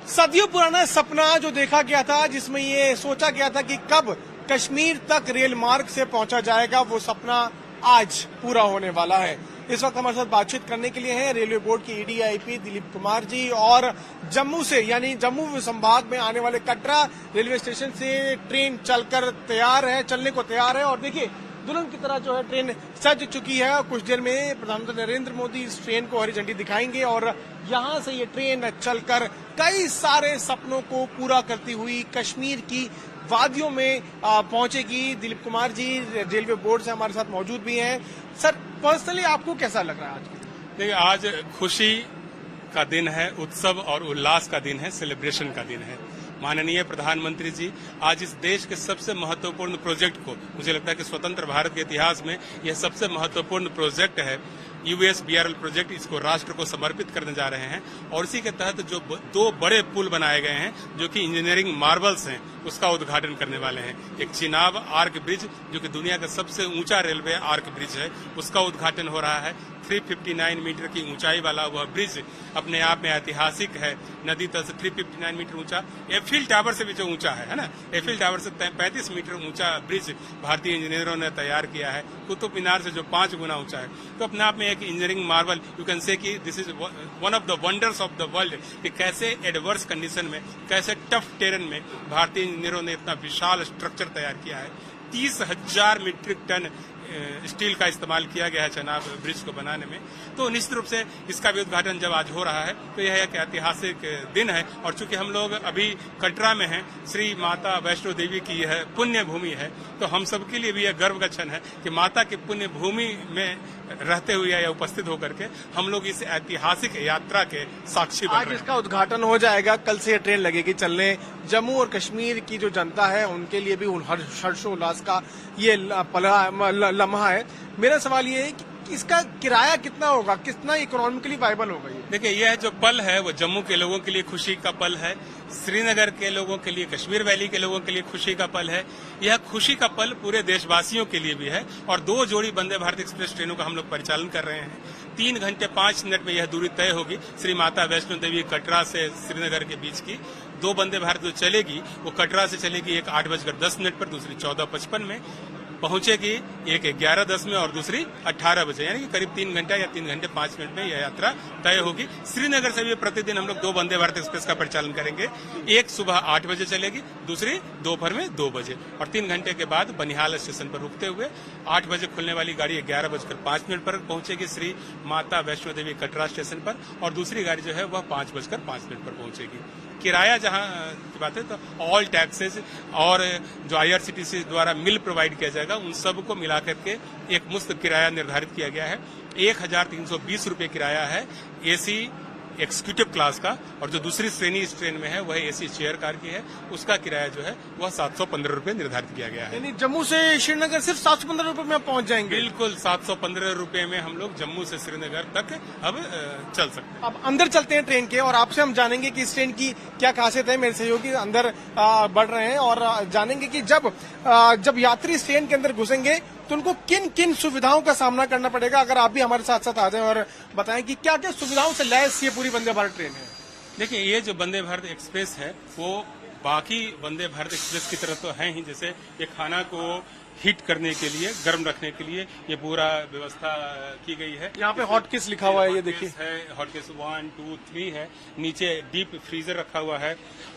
सदियों पुराना सपना जो देखा गया था, जिसमें ये सोचा गया था कि कब कश्मीर तक रेल मार्ग से पहुंचा जाएगा, वो सपना आज पूरा होने वाला है। इस वक्त हमारे साथ बातचीत करने के लिए हैं रेलवे बोर्ड के ईडीआईपी दिलीप कुमार जी, और जम्मू से यानी जम्मू संभाग में आने वाले कटरा रेलवे स्टेशन से ट्रेन चलकर तैयार है, चलने को तैयार है। और देखिए दुल्हन की तरह जो है ट्रेन सज चुकी है। कुछ देर में प्रधानमंत्री नरेंद्र मोदी इस ट्रेन को हरी झंडी दिखाएंगे और यहां से ये ट्रेन चलकर कई सारे सपनों को पूरा करती हुई कश्मीर की वादियों में पहुंचेगी। दिलीप कुमार जी रेलवे बोर्ड से हमारे साथ मौजूद भी हैं। सर, पर्सनली आपको कैसा लग रहा है आज? देखिए, आज खुशी का दिन है, उत्सव और उल्लास का दिन है, सेलिब्रेशन का दिन है। माननीय प्रधानमंत्री जी आज इस देश के सबसे महत्वपूर्ण प्रोजेक्ट को, मुझे लगता है कि स्वतंत्र भारत के इतिहास में यह सबसे महत्वपूर्ण प्रोजेक्ट है, यूएसबीआरएल प्रोजेक्ट, इसको राष्ट्र को समर्पित करने जा रहे हैं। और इसी के तहत जो दो बड़े पुल बनाए गए हैं जो कि इंजीनियरिंग मार्वल्स हैं, उसका उद्घाटन करने वाले हैं। एक चिनाब आर्क ब्रिज जो कि दुनिया का सबसे ऊंचा रेलवे आर्क ब्रिज है, उसका उद्घाटन हो रहा है। 359 मीटर की ऊंचाई वाला वह ब्रिज अपने आप में ऐतिहासिक है। नदी तल से 359 मीटर ऊंचा, एफिल टावर से भी जो ऊंचा है ना, एफिल टावर से 35 मीटर ऊंचा ब्रिज भारतीय इंजीनियरों ने तैयार किया है। कुतुब मीनार से जो 5 गुना ऊंचा है, तो अपने आप में एक engineering Marvel, you can say कि this is one of the wonders of the world कि कैसे एडवर्स कंडीशन में, कैसे टफ टेरेन में भारतीय इंजीनियरों ने इतना विशाल स्ट्रक्चर तैयार किया है। 30,000 मीट्रिक टन स्टील का इस्तेमाल किया गया है चनाब ब्रिज को बनाने में। तो निश्चित रूप से इसका भी उद्घाटन जब आज हो रहा है तो यह एक ऐतिहासिक दिन है। और चूंकि हम लोग अभी कटरा में हैं, श्री माता वैष्णो देवी की यह पुण्य भूमि है, तो हम सबके लिए भी यह गर्व का क्षण है कि माता की पुण्य भूमि में रहते हुए या उपस्थित होकर के हम लोग इस ऐतिहासिक यात्रा के साक्षी बन रहे हैं। आज इसका उद्घाटन हो जाएगा, कल से ये ट्रेन लगेगी चलने। जम्मू और कश्मीर की जो जनता है उनके लिए भी हर्षोल्लास का ये लम्हा है। मेरा सवाल ये है कि इसका किराया कितना होगा, कितना इकोनॉमिकली वायबल होगा ये? देखिए, यह जो पल है वो जम्मू के लोगों के लिए खुशी का पल है, श्रीनगर के लोगों के लिए, कश्मीर वैली के लोगों के लिए खुशी का पल है। यह खुशी का पल पूरे देशवासियों के लिए भी है। और 2 जोड़ी वंदे भारत एक्सप्रेस ट्रेनों का हम लोग परिचालन कर रहे हैं। 3 घंटे 5 मिनट में यह दूरी तय होगी श्री माता वैष्णो देवी कटरा से श्रीनगर के बीच की। 2 वंदे भारत जो चलेगी वो कटरा से चलेगी, एक 8:10 पर, दूसरी 14:55 में पहुंचेगी, एक 11:10 में और दूसरी 18 बजे, यानी कि करीब 3 घंटा या 3 घंटे 5 मिनट में यह यात्रा तय होगी। श्रीनगर से भी प्रतिदिन हम लोग 2 वंदे भारत एक्सप्रेस का परिचालन करेंगे। एक सुबह 8 बजे चलेगी, दूसरी दोपहर में 2 बजे, और 3 घंटे के बाद बनिहाल स्टेशन पर रुकते हुए 8 बजे खुलने वाली गाड़ी 11:05 पर पहुंचेगी श्री माता वैष्णो देवी कटरा स्टेशन पर, और दूसरी गाड़ी जो है वह 5:05 पर पहुंचेगी। किराया जहां की बात है तो ऑल टैक्सेस और जो IRCTC द्वारा मिल प्रोवाइड किया जाएगा उन सबको मिलाकर के एक मुफ्त किराया निर्धारित किया गया है। 1,320 रुपये किराया है एसी एक्जीक्यूटिव क्लास का, और जो दूसरी श्रेणी इस ट्रेन में है वह एसी चेयर कार की है, उसका किराया जो है वह 715 रुपये निर्धारित किया गया है। यानी जम्मू से श्रीनगर सिर्फ 715 रुपये में पहुंच जाएंगे? बिल्कुल, 715 रुपये में हम लोग जम्मू से श्रीनगर तक अब चल सकते हैं। अब अंदर चलते हैं ट्रेन के, और आपसे हम जानेंगे कि इस ट्रेन की क्या खासियत है। मेरे सहयोगी अंदर बढ़ रहे हैं और जानेंगे कि जब यात्री इस ट्रेन के अंदर घुसेंगे तो उनको किन किन सुविधाओं का सामना करना पड़ेगा। अगर आप भी हमारे साथ साथ आ जाएं और बताएं कि क्या क्या सुविधाओं से लैस ये पूरी वंदे भारत ट्रेन है। देखिए, ये जो वंदे भारत एक्सप्रेस है वो बाकी वंदे भारत एक्सप्रेस की तरह तो है ही। जैसे ये खाना को हीट करने के लिए, गर्म रखने के लिए ये पूरा व्यवस्था की गई है। यहाँ पे हॉटकेस लिखा हुआ है, ये देखिए है, हॉटकेस 1, 2, 3 है। नीचे डीप फ्रीजर रखा हुआ है।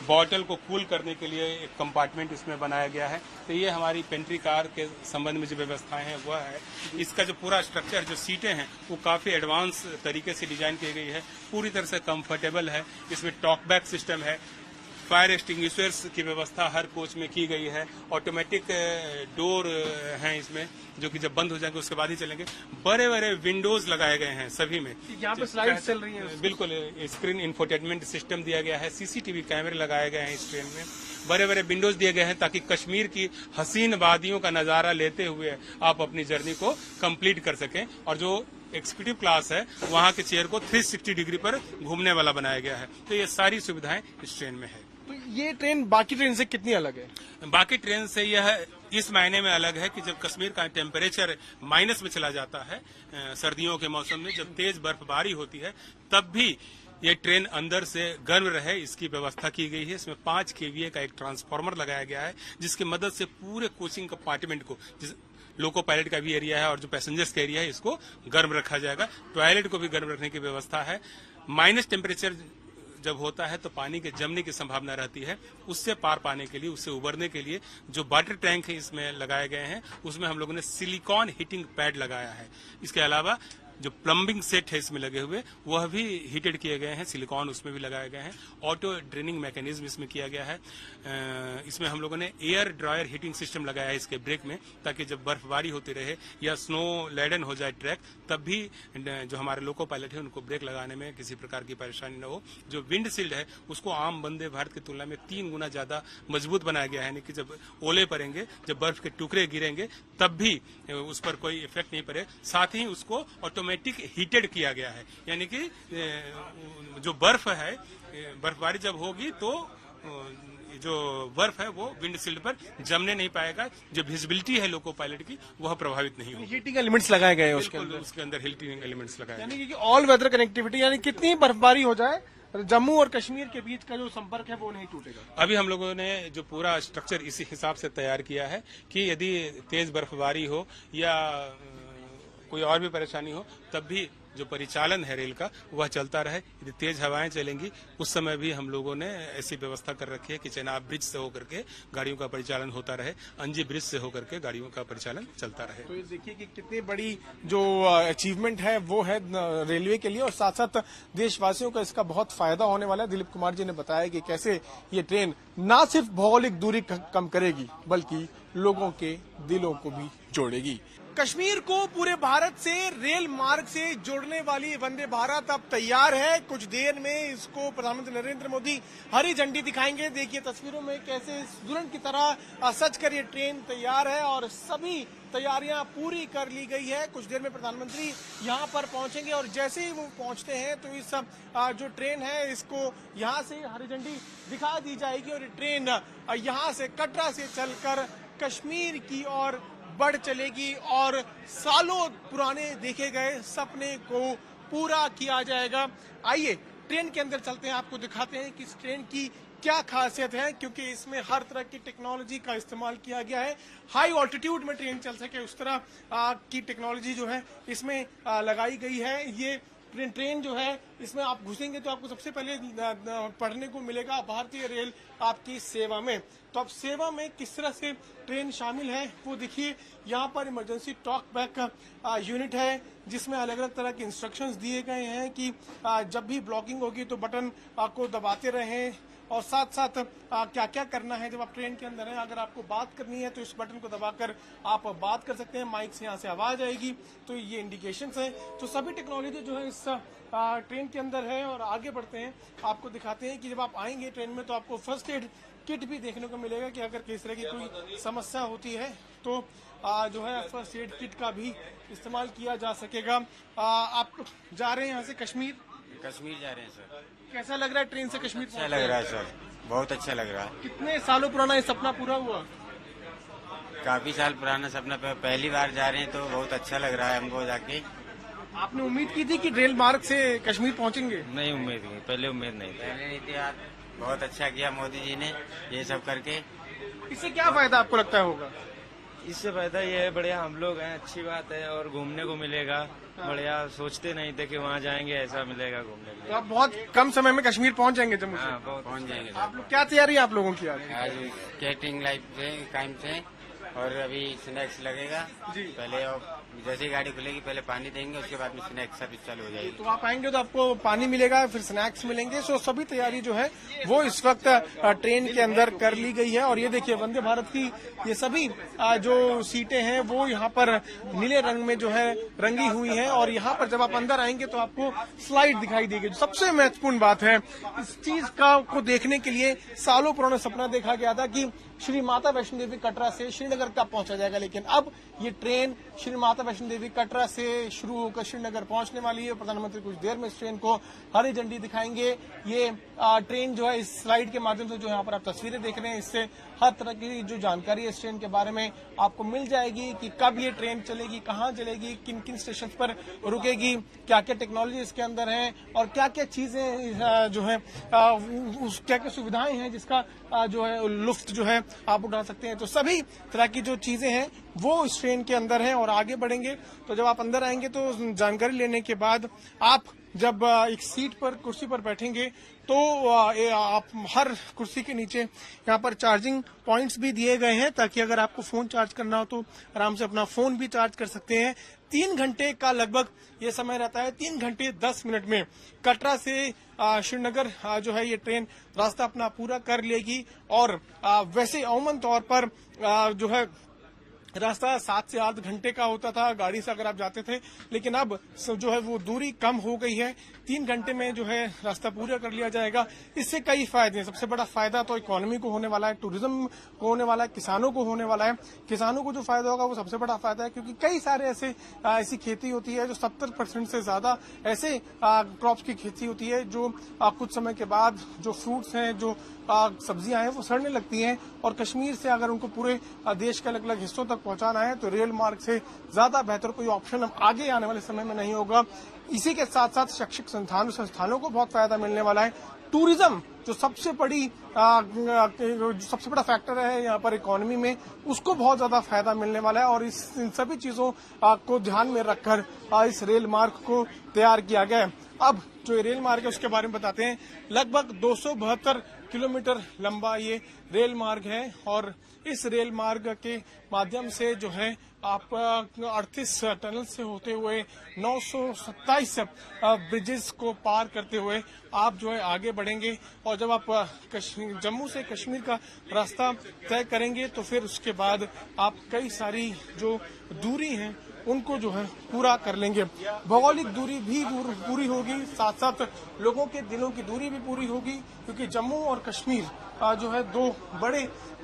बॉटल को कूल करने के लिए एक कंपार्टमेंट इसमें बनाया गया है। तो ये हमारी पेंट्री कार के संबंध में जो व्यवस्थाएं हैं वह है। इसका जो पूरा स्ट्रक्चर, जो सीटें हैं वो काफी एडवांस तरीके से डिजाइन की गई है, पूरी तरह से कंफर्टेबल है। इसमें टॉक बैक सिस्टम है, फायर एक्सटिंग्विशर्स की व्यवस्था हर कोच में की गई है। ऑटोमेटिक डोर हैं इसमें, जो कि जब बंद हो जाएंगे उसके बाद ही चलेंगे। बड़े बड़े विंडोज लगाए गए हैं सभी में। यहाँ पे स्लाइड चल रही है। बिल्कुल, स्क्रीन इंफोटेनमेंट सिस्टम दिया गया है। CCTV कैमरे लगाए गए हैं इस ट्रेन में। बड़े बड़े विंडोज दिए गए हैं ताकि कश्मीर की हसीन वादियों का नजारा लेते हुए आप अपनी जर्नी को कंप्लीट कर सकें। और जो एग्जीक्यूटिव क्लास है वहां के चेयर को 360 डिग्री पर घूमने वाला बनाया गया है। तो ये सारी सुविधाएं इस ट्रेन में है। तो ये ट्रेन बाकी ट्रेन से कितनी अलग है? बाकी ट्रेन से यह इस मायने में अलग है कि जब कश्मीर का टेम्परेचर माइनस में चला जाता है, सर्दियों के मौसम में जब तेज बर्फबारी होती है, तब भी ये ट्रेन अंदर से गर्म रहे इसकी व्यवस्था की गई है। इसमें 5 kVA का एक ट्रांसफार्मर लगाया गया है, जिसकी मदद से पूरे कोचिंग कंपार्टमेंट को, लोको पायलट का भी एरिया है और जो पैसेंजर्स का एरिया है, इसको गर्म रखा जाएगा। टॉयलेट को भी गर्म रखने की व्यवस्था है। माइनस टेम्परेचर जब होता है तो पानी के जमने की संभावना रहती है। उससे पार पाने के लिए, उससे उबरने के लिए जो वाटर टैंक है इसमें लगाए गए हैं, उसमें हम लोगों ने सिलिकॉन हीटिंग पैड लगाया है। इसके अलावा जो प्लम्बिंग सेट है इसमें लगे हुए, वह भी हीटेड किए गए हैं, सिलिकॉन उसमें भी लगाए गए हैं। ऑटो ड्रेनिंग मैकेनिज्म इसमें किया गया है। इसमें हम लोगों ने एयर ड्रायर हीटिंग सिस्टम लगाया है इसके ब्रेक में, ताकि जब बर्फबारी होती रहे या स्नो लेडन हो जाए ट्रैक, तब भी जो हमारे लोको पायलट है उनको ब्रेक लगाने में किसी प्रकार की परेशानी न हो। जो विंड शील्ड है उसको आम वंदे भारत की तुलना में 3 गुना ज्यादा मजबूत बनाया गया है, यानी कि जब ओले पड़ेंगे, जब बर्फ के टुकड़े गिरेंगे, तब भी उस पर कोई इफेक्ट नहीं पड़े। साथ ही उसको ऑटोमेटिक हीटेड किया गया है, यानी कि जो बर्फ है, बर्फबारी जब होगी तो जो बर्फ है वो विंडशील्ड पर जमने नहीं पाएगा। जो विजिबिलिटी है लोको पायलट की, वह प्रभावित नहीं होगी। हीटिंग एलिमेंट्स लगाए गए हैं उसके अंदर हीटिंग एलिमेंट्स लगाए, यानी कि ऑल वेदर कनेक्टिविटी, यानी कितनी बर्फबारी हो जाए जम्मू और कश्मीर के बीच का जो संपर्क है वो नहीं टूटेगा। अभी हम लोगों ने जो पूरा स्ट्रक्चर इसी हिसाब से तैयार किया है कि यदि तेज बर्फबारी हो या कोई और भी परेशानी हो, तब भी जो परिचालन है रेल का वह चलता रहे। यदि तेज हवाएं चलेंगी उस समय भी हम लोगों ने ऐसी व्यवस्था कर रखी है कि चेनाब ब्रिज से होकर के गाड़ियों का परिचालन होता रहे, अंजी ब्रिज से होकर के गाड़ियों का परिचालन चलता रहे। तो ये देखिए कि कितनी बड़ी जो अचीवमेंट है वो है रेलवे के लिए, और साथ साथ देशवासियों को इसका बहुत फायदा होने वाला है। दिलीप कुमार जी ने बताया कि कैसे ये ट्रेन न सिर्फ भौगोलिक दूरी कम करेगी, बल्कि लोगों के दिलों को भी जोड़ेगी। कश्मीर को पूरे भारत से रेल मार्ग से जोड़ने वाली वंदे भारत अब तैयार है। कुछ देर में इसको प्रधानमंत्री नरेंद्र मोदी हरी झंडी दिखाएंगे। देखिए तस्वीरों में कैसे दुल्हन की तरह सज कर ये ट्रेन तैयार है और सभी तैयारियां पूरी कर ली गई है। कुछ देर में प्रधानमंत्री यहां पर पहुंचेंगे और जैसे ही वो पहुंचते हैं तो इस जो ट्रेन है इसको यहां से हरी झंडी दिखा दी जाएगी और ये ट्रेन यहां से कटरा से चलकर कश्मीर की ओर बढ़ चलेगी और सालों पुराने देखे गए सपने को पूरा किया जाएगा। आइए ट्रेन के अंदर चलते हैं, आपको दिखाते हैं कि इस ट्रेन की क्या खासियत है, क्योंकि इसमें हर तरह की टेक्नोलॉजी का इस्तेमाल किया गया है। हाई ऑल्टीट्यूड में ट्रेन चल सके उस तरह की टेक्नोलॉजी जो है इसमें लगाई गई है। ये ट्रेन जो है इसमें आप घुसेंगे तो आपको सबसे पहले पढ़ने को मिलेगा भारतीय रेल आपकी सेवा में। तो अब सेवा में किस तरह से ट्रेन शामिल है वो देखिए। यहाँ पर इमरजेंसी टॉक बैक यूनिट है, जिसमें अलग अलग तरह के इंस्ट्रक्शंस दिए गए हैं कि जब भी ब्लॉकिंग होगी तो बटन को दबाते रहें, और साथ साथ क्या क्या करना है जब आप ट्रेन के अंदर हैं। अगर आपको बात करनी है तो इस बटन को दबाकर आप बात कर सकते हैं, माइक से यहाँ से आवाज आएगी। तो ये इंडिकेशंस हैं। तो सभी टेक्नोलॉजी जो है इस ट्रेन के अंदर है। और आगे बढ़ते हैं, आपको दिखाते हैं कि जब आप आएंगे ट्रेन में तो आपको फर्स्ट एड किट भी देखने को मिलेगा कि अगर किस तरह की कोई समस्या होती है तो जो है फर्स्ट एड किट का भी इस्तेमाल किया जा सकेगा। आप जा रहे हैं यहाँ से कश्मीर जा रहे हैं सर। कैसा लग रहा है ट्रेन से कश्मीर? अच्छा लग रहा है सर, बहुत अच्छा लग रहा है। कितने सालों पुराना ये सपना पूरा हुआ? काफी साल पुराना सपना, पहली बार जा रहे हैं तो बहुत अच्छा लग रहा है हमको जाके। आपने उम्मीद की थी कि रेल मार्ग से कश्मीर पहुंचेंगे? नहीं उम्मीद नहीं, पहले उम्मीद नहीं थी। पहले नहीं थी यार, बहुत अच्छा किया मोदी जी ने ये सब करके। इससे क्या फायदा आपको लगता होगा? इससे फायदा ये है, बढ़िया हम लोग हैं, अच्छी बात है और घूमने को मिलेगा। बढ़िया, सोचते नहीं थे कि वहाँ जाएंगे, ऐसा मिलेगा घूमने के लिए। तो आप बहुत कम समय में कश्मीर पहुंच जाएंगे जम्मू से? हाँ, बहुत पहुँच जाएंगे। आप लोग क्या तैयारी है आप लोगों की आज? कैटरिंग लाइफ से टाइम से, और अभी स्नैक्स लगेगा जी। पहले, और जैसे ही गाड़ी खुलेगी पहले पानी देंगे, उसके बाद में स्नैक्स सर्विस चालू हो जाएगी। तो आप आएंगे तो आपको पानी मिलेगा, फिर स्नैक्स मिलेंगे। सो सभी तैयारी जो है वो इस वक्त ट्रेन के अंदर कर ली गई है। और ये देखिए वंदे भारत की ये सभी जो सीटें हैं वो यहाँ पर नीले रंग में जो है रंगी हुई हैं। और यहाँ पर जब आप अंदर आएंगे तो आपको स्लाइड दिखाई देगी। सबसे महत्वपूर्ण बात है, इस चीज को देखने के लिए सालों पुराना सपना देखा गया था कि श्री माता वैष्णो देवी कटरा से श्रीनगर तक पहुंचा जाएगा। लेकिन अब ये ट्रेन श्री माता वैष्णो देवी कटरा से शुरू होकर श्रीनगर पहुंचने वाली है। प्रधानमंत्री कुछ देर में इस ट्रेन को हरी झंडी दिखाएंगे। ये ट्रेन जो है इस स्लाइड के माध्यम से जो यहाँ पर आप तस्वीरें देख रहे हैं, इससे हर तरह की जो जानकारी है इस ट्रेन के बारे में आपको मिल जाएगी कि कब ये ट्रेन चलेगी, कहाँ चलेगी, किन किन स्टेशन पर रुकेगी, क्या क्या टेक्नोलॉजी इसके अंदर है और क्या क्या चीजें जो है क्या क्या सुविधाएं हैं जिसका जो है लुफ्त जो है आप उठा सकते हैं। तो सभी तरह की जो चीजें हैं वो इस ट्रेन के अंदर है। और आगे बढ़ेंगे तो जब आप अंदर आएंगे तो जानकारी लेने के बाद आप जब एक सीट पर कुर्सी पर बैठेंगे तो आप हर कुर्सी के नीचे यहाँ पर चार्जिंग पॉइंट्स भी दिए गए हैं ताकि अगर आपको फोन चार्ज करना हो तो आराम से अपना फोन भी चार्ज कर सकते हैं। 3 घंटे का लगभग ये समय रहता है। 3 घंटे 10 मिनट में कटरा से श्रीनगर जो है ये ट्रेन रास्ता अपना पूरा कर लेगी। और वैसे अमूमन तौर पर जो है रास्ता 7 से 8 घंटे का होता था गाड़ी से अगर आप जाते थे, लेकिन अब जो है वो दूरी कम हो गई है। 3 घंटे में जो है रास्ता पूरा कर लिया जाएगा। इससे कई फायदे हैं। सबसे बड़ा फायदा तो इकोनॉमी को होने वाला है, टूरिज्म को होने वाला है, किसानों को होने वाला है। किसानों को जो फायदा होगा वो सबसे बड़ा फायदा है क्योंकि कई सारे ऐसी खेती होती है जो 70% से ज्यादा ऐसे क्रॉप्स की खेती होती है जो कुछ समय के बाद जो फ्रूट्स हैं, जो सब्जियां हैं वो सड़ने लगती हैं। और कश्मीर से अगर उनको पूरे देश के अलग अलग हिस्सों तक पहुंचाना है तो रेल मार्ग से ज्यादा बेहतर कोई ऑप्शन अब आगे आने वाले समय में नहीं होगा। इसी के साथ साथ शैक्षिक संस्थानों को बहुत फायदा मिलने वाला है। टूरिज्म जो सबसे बड़ा फैक्टर है यहाँ पर इकोनॉमी में, उसको बहुत ज्यादा फायदा मिलने वाला है। और इन सभी चीजों को ध्यान में रखकर इस रेल मार्ग को तैयार किया गया है। अब जो ये रेल मार्ग है उसके बारे में बताते हैं। लगभग 272 किलोमीटर लंबा ये रेल मार्ग है और इस रेल मार्ग के माध्यम से जो है आप 38 टनल से होते हुए 927 ब्रिजेस को पार करते हुए आप जो है आगे बढ़ेंगे। और जब आप जम्मू से कश्मीर का रास्ता तय करेंगे तो फिर उसके बाद आप कई सारी जो दूरी हैं उनको जो है पूरा कर लेंगे। भौगोलिक दूरी भी पूरी होगी, साथ साथ लोगों के दिलों की दूरी भी पूरी होगी क्योंकि जम्मू और कश्मीर जो है 2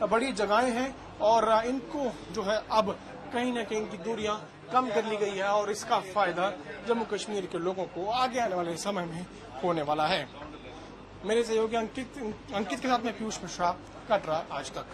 बड़ी जगहें हैं और इनको जो है अब कहीं न कहीं की दूरियां कम कर ली गई है और इसका फायदा जम्मू कश्मीर के लोगों को आगे आने वाले समय में होने वाला है। मेरे सहयोगी अंकित के साथ में पीयूष मिश्रा, कटरा आज तक।